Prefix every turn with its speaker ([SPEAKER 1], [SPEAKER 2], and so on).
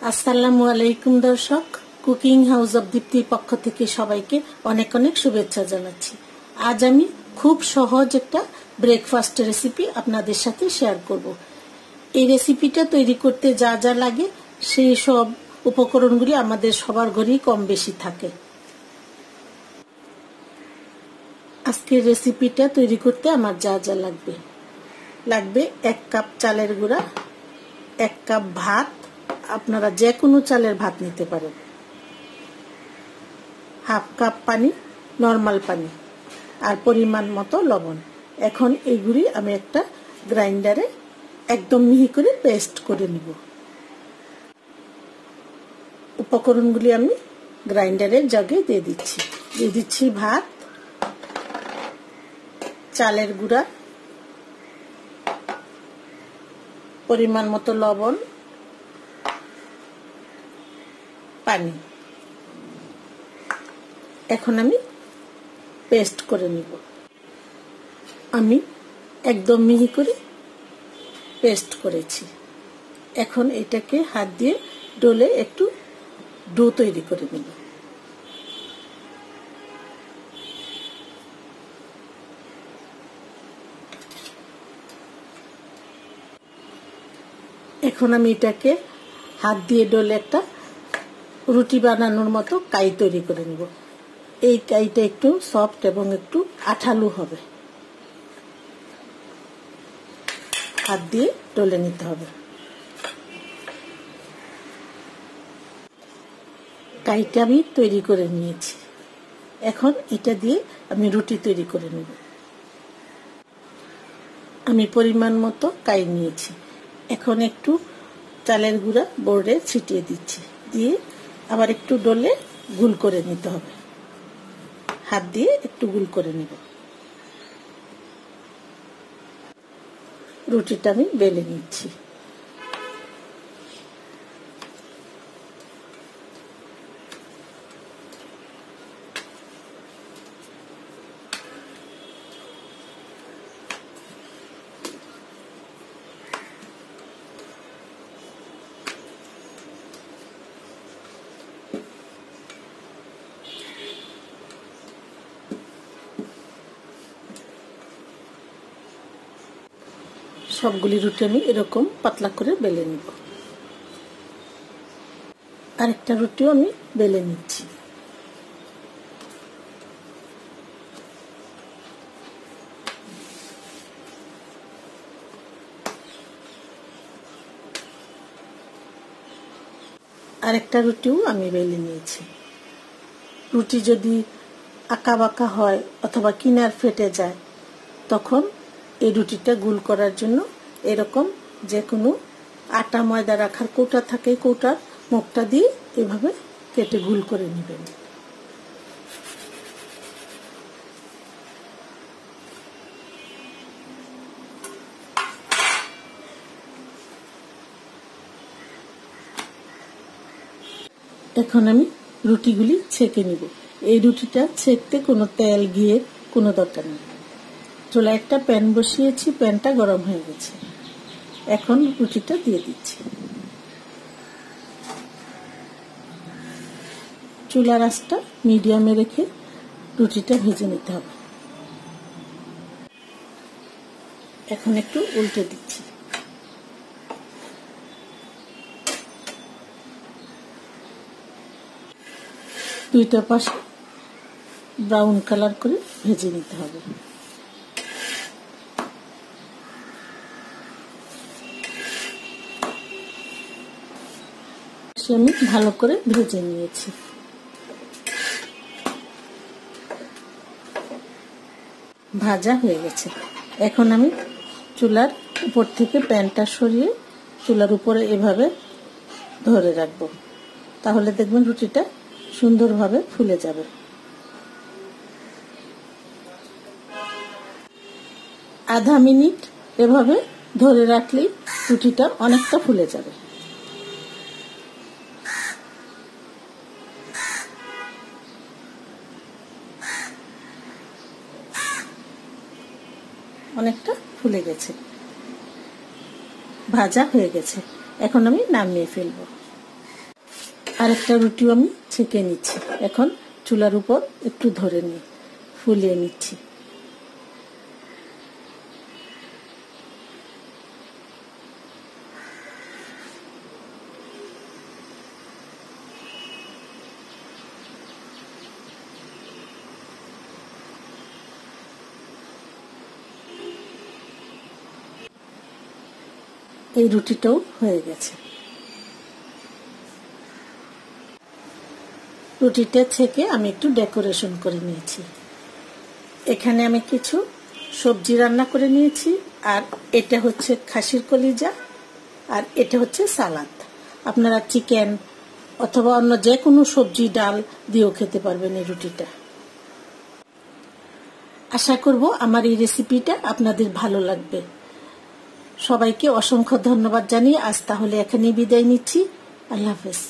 [SPEAKER 1] আসসালামু আলাইকুম দর্শক, কুকিং হাউস অফ দীপ্তির পক্ষ থেকে সবাইকে অনেক অনেক শুভেচ্ছা জানাচ্ছি। আজ আমি খুব সহজ একটা ব্রেকফাস্ট রেসিপি আপনাদের সাথে শেয়ার করব। এই রেসিপিটা তৈরি করতে যা যা লাগে সেই সব উপকরণগুলি আমাদের সবার ঘরেই কম বেশি থাকে। আজকের রেসিপিটা তৈরি করতে আমার যা যা লাগবে 1 কাপ চালের গুঁড়া, 1 কাপ ভাত, আপনারা যে কোনো চালের ভাত নিতে পারেন, 1/2 কাপ পানি, নরমাল পানি, আর পরিমাণ মতো লবণ। এখন এইগুলি আমি একটা গ্রাইন্ডারে একদম মিহি করে পেস্ট করে নিব। উপকরণগুলি আমি গ্রাইন্ডারের জাগে দিয়ে দিচ্ছি ভাত, চালের গুঁড়া, পরিমাণ মতো লবণ, পানি। এখন আমি পেস্ট করে নিব। আমি একদম মিহি করে পেস্ট করেছি। এখন এটাকে হাত দিয়ে ডলে একটু ডো তৈরি করে নিব। এখন আমি এটাকে হাত দিয়ে ডলে একটা রুটি বানানোর মতো কাই তৈরি করে নিব। এই কাইটা একটু সফট এবং একটু আঠালো হবে। হাত দিয়ে ডলে নিতে হবে। কাইটা আমি তৈরি করে নিয়েছি। এখন এটা দিয়ে আমি রুটি তৈরি করে নেব। আমি পরিমাণ মতো কাই নিয়েছি। এখন একটু চালের গুঁড়া বোর্ডে ছিটিয়ে দিচ্ছি, দিয়ে আবার একটু ডলে গুল করে নিতে হবে। হাত দিয়ে একটু গুল করে নিব। রুটিটা আমি বেলে নিচ্ছি। সবগুলি রুটি আমি এরকম পাতলা করে বেলে নিব। আরেকটা রুটিও আমি বেলে নিচ্ছি। আরেকটা রুটিও আমি বেলে নিয়েছি। রুটি যদি আঁকা বাঁকা হয় অথবা কিনার ফেটে যায়, তখন এই রুটিটা গুল করার জন্য এরকম যে কোনো আটা ময়দা রাখার কৌটা থাকে, কৌটার মুখটা দিয়ে এভাবে কেটে গুল করে নেবেন। এখন আমি রুটিগুলি ছেঁকে নিব। এই রুটিটা ছেঁকতে কোনো তেল ঘিয়ের কোনো দরকার নেই। চুলায় একটা প্যান বসিয়েছি, প্যানটা গরম হয়ে গেছে। এখন রুটিটা দিয়ে দিচ্ছি। চুলার আঁচটা মিডিয়ামে রেখে রুটিটা ভেজে নিতে হবে। এখন একটু উল্টে দিচ্ছি। দুইটা পাশে ব্রাউন কালার করে ভেজে নিতে হবে। আমি ভালো করে ভেজে নিয়েছি। ভাজা হয়ে গেছে। এখন আমি চুলার উপর থেকে প্যানটা সরিয়ে চুলার উপরে এভাবে ধরে রাখবো। তাহলে দেখবেন রুটিটা সুন্দরভাবে ফুলে যাবে। আধা মিনিট এভাবে ধরে রাখলেই রুটিটা অনেকটা ফুলে যাবে। অনেকটা ফুলে গেছে, ভাজা হয়ে গেছে। এখন আমি নামিয়ে ফেলবো। আরেকটা রুটিও আমি ছেঁকে নিচ্ছি। এখন চুলার উপর একটু ধরে নিয়ে ফুলিয়ে নিচ্ছি। এই রুটিটাও হয়ে গেছে। রুটিটা ছেঁকে আমি একটু ডেকোরেশন করে নিয়েছি। এখানে আমি কিছু সবজি রান্না করে নিয়েছি, আর এটা হচ্ছে খাসির কলিজা, আর এটা হচ্ছে সালাদ। আপনারা চিকেন অথবা অন্য যে কোনো সবজি ডাল দিয়েও খেতে পারবেন এই রুটিটা। আশা করব আমার এই রেসিপিটা আপনাদের ভালো লাগবে। সবাইকে অসংখ্য ধন্যবাদ জানিয়ে আজ তাহলে এখানেই বিদায় নিচ্ছি। আল্লাহ হাফেজ।